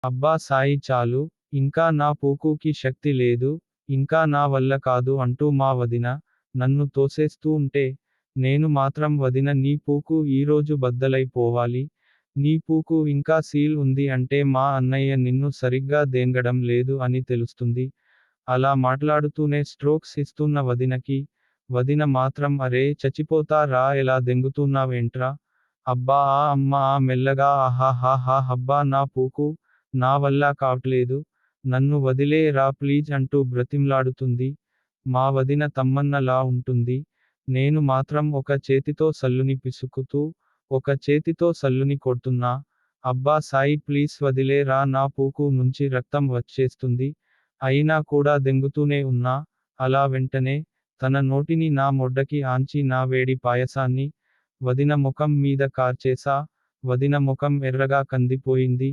అబ్బా సాయి చాలు, ఇంకా నా పూకుకి శక్తి లేదు, ఇంకా నా వల్ల కాదు అంటూ మా వదిన, నన్ను తోసేస్తూ ఉంటే, నేను మాత్రం వదిన నీ పూకు ఈరోజు బద్దలై పోవాలి, నీ పూకు ఇంకా సీల్ ఉంది అంటే మా అన్నయ్య నిన్ను సరిగ్గా దేంగడం లేదు అని తెలుస్తుంది. అలా మాట్లాడుతూనే స్ట్రోక్స్ ఇస్తున్న వదినకి, వదిన మాత్రం అరే చచ్చిపోతా రా ఎలా దెంగుతున్నావేంట్రా, అబ్బా ఆ అమ్మ ఆ మెల్లగా ఆహాహాహా హబ్బా నా పూకు, నా వల్ల కావట్లేదు, నన్ను వదిలే రా ప్లీజ్ అంటూ బ్రతిమ్లాడుతుంది. మా వదిన తమ్మన్నలా ఉంటుంది. నేను మాత్రం ఒక చేతితో సల్లుని పిసుకుతూ, ఒక చేతితో సల్లుని కొడుతున్నా. అబ్బా సాయి ప్లీజ్ వదిలే రా నా పూకు నుంచి రక్తం వచ్చేస్తుంది. అయినా కూడా దెంగుతూనే ఉన్నా. అలా వెంటనే, తన నోటిని నా మొడ్డకి ఆంచి నా వేడి పాయసాన్ని, వదిన ముఖం మీద కార్చేసా. వదిన ముఖం ఎర్రగా కందిపోయింది.